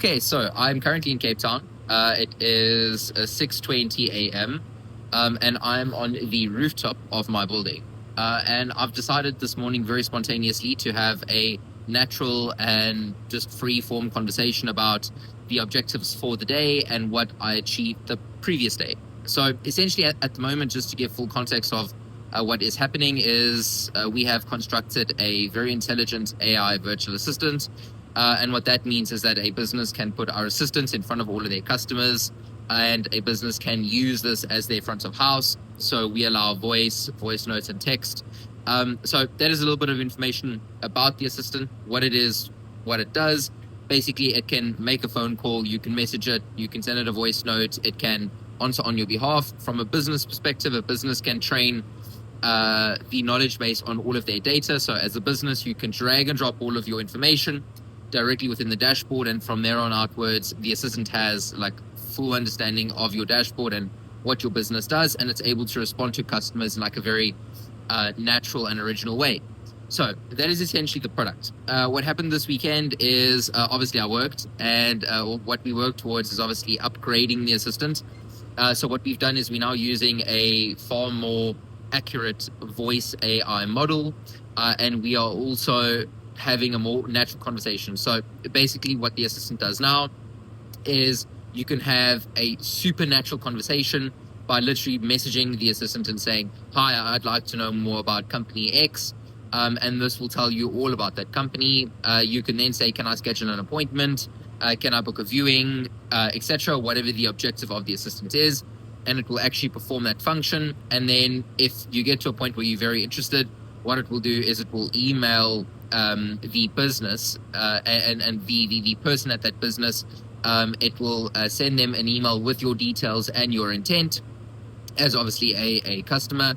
Okay, so I'm currently in Cape Town. It is 6:20 a.m. And I'm on the rooftop of my building. And I've decided this morning very spontaneously to have a natural and just free form conversation about the objectives for the day and what I achieved the previous day. So essentially at the moment, just to give full context of what is happening is we have constructed a very intelligent AI virtual assistant. And what that means is that a business can put our assistant in front of all of their customers, and a business can use this as their front of house. So we allow voice notes, and text. So that is a little bit of information about the assistant, what it is, what it does. Basically, it can make a phone call, you can message it, you can send it a voice note, it can answer on your behalf. From a business perspective, a business can train the knowledge base on all of their data. So as a business, you can drag and drop all of your information directly within the dashboard, and from there on outwards, the assistant has like full understanding of your dashboard and what your business does, and it's able to respond to customers in like a very natural and original way. So that is essentially the product. What happened this weekend is obviously I worked, and what we worked towards is obviously upgrading the assistant. So what we've done is we're now using a far more accurate voice AI model, and we are also having a more natural conversation. So basically what the assistant does now is you can have a supernatural conversation by literally messaging the assistant and saying, hi, I'd like to know more about company X. And this will tell you all about that company. You can then say, can I schedule an appointment? Can I book a viewing, etc., whatever the objective of the assistant is. And it will actually perform that function. And then if you get to a point where you're very interested, what it will do is it will email the business and the person at that business. It will send them an email with your details and your intent as obviously a customer,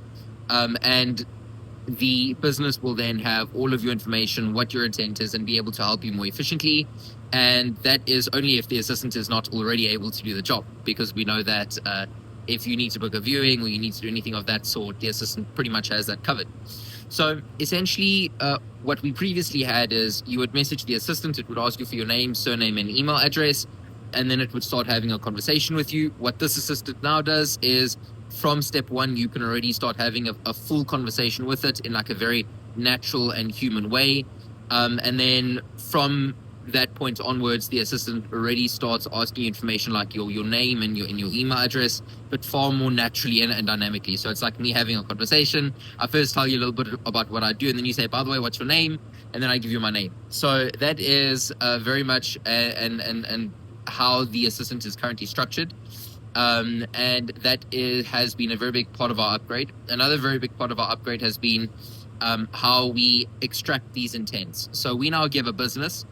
and the business will then have all of your information, what your intent is, and be able to help you more efficiently. And that is only if the assistant is not already able to do the job, because we know that if you need to book a viewing or you need to do anything of that sort, the assistant pretty much has that covered. So essentially, what we previously had is you would message the assistant, it would ask you for your name, surname, and email address, and then it would start having a conversation with you. What this assistant now does is from step one, you can already start having a full conversation with it in like a very natural and human way. And then from that point onwards, the assistant already starts asking you information like your name and your email address, but far more naturally and dynamically. So it's like me having a conversation. I first tell you a little bit about what I do, and then you say, by the way, what's your name? And then I give you my name. So that is very much and how the assistant is currently structured. And that has been a very big part of our upgrade. Another very big part of our upgrade has been how we extract these intents. So we now give a business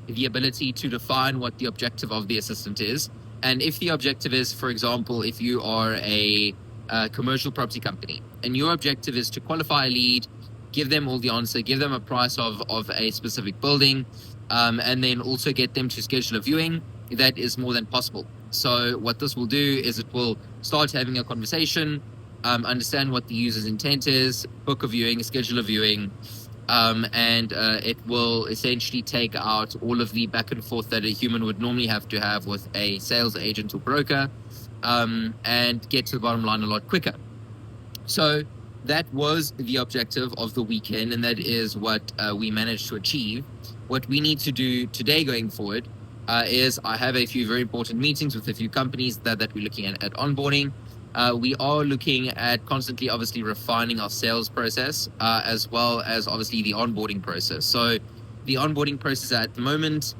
the ability to define what the objective of the assistant is. And if the objective is, for example, if you are a commercial property company and your objective is to qualify a lead, give them all the answer, give them a price of a specific building, and then also get them to schedule a viewing, that is more than possible. So what this will do is it will start having a conversation, understand what the user's intent is, book a viewing, schedule a viewing, and it will essentially take out all of the back and forth that a human would normally have to have with a sales agent or broker, and get to the bottom line a lot quicker. So that was the objective of the weekend, and that is what we managed to achieve. What we need to do today going forward is I have a few very important meetings with a few companies that we're looking at onboarding. We are looking at constantly, obviously, refining our sales process, as well as obviously the onboarding process. So the onboarding process at the moment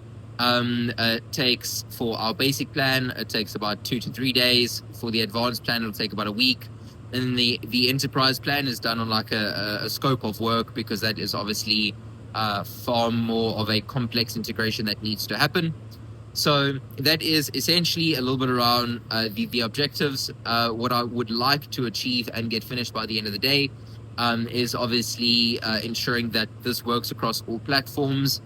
takes, for our basic plan, it takes about 2 to 3 days. For the advanced plan, it'll take about a week. And the enterprise plan is done on like a scope of work, because that is obviously far more of a complex integration that needs to happen. So that is essentially a little bit around the objectives. What I would like to achieve and get finished by the end of the day is obviously ensuring that this works across all platforms,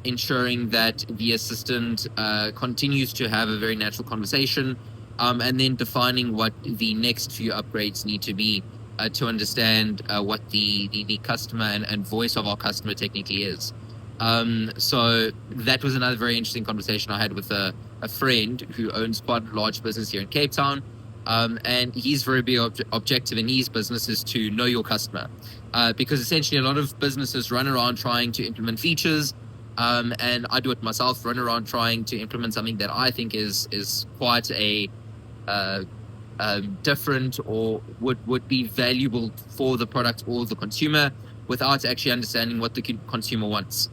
ensuring that the assistant continues to have a very natural conversation, and then defining what the next few upgrades need to be to understand what the customer and voice of our customer technically is. So that was another very interesting conversation I had with a friend who owns quite a large business here in Cape Town. And he's very big objective in his business is to know your customer. Because essentially a lot of businesses run around trying to implement features. And I do it myself, run around trying to implement something that I think is quite a uh, different or would be valuable for the product or the consumer without actually understanding what the consumer wants.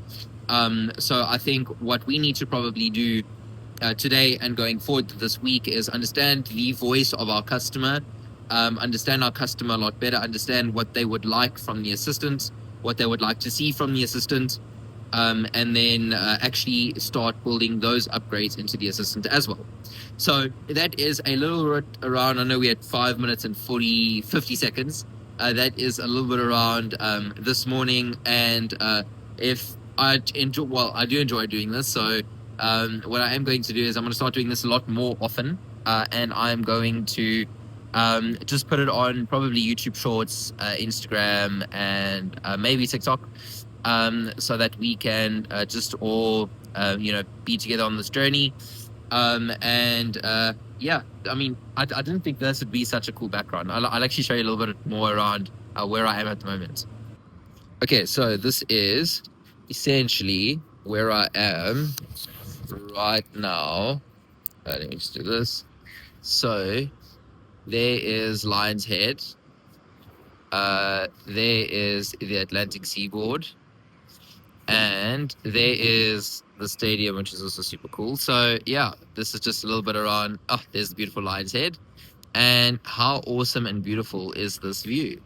So I think what we need to probably do today and going forward this week is understand the voice of our customer, understand our customer a lot better, understand what they would like from the assistant, what they would like to see from the assistant, and then actually start building those upgrades into the assistant as well. So that is a little bit around, I know we had 5 minutes and 50 seconds. That is a little bit around this morning. And if I enjoy, well, I do enjoy doing this. So what I am going to do is I'm going to start doing this a lot more often. And I'm going to just put it on probably YouTube Shorts, Instagram, and maybe TikTok, so that we can just all, be together on this journey. Yeah, I mean, I didn't think this would be such a cool background. I'll actually show you a little bit more around where I am at the moment. Okay, so this is essentially where I am right now. Let me just do this. So there is Lion's Head. There is the Atlantic Seaboard. And there is the stadium, which is also super cool. So yeah, this is just a little bit around. Oh, there's the beautiful Lion's Head. And how awesome and beautiful is this view?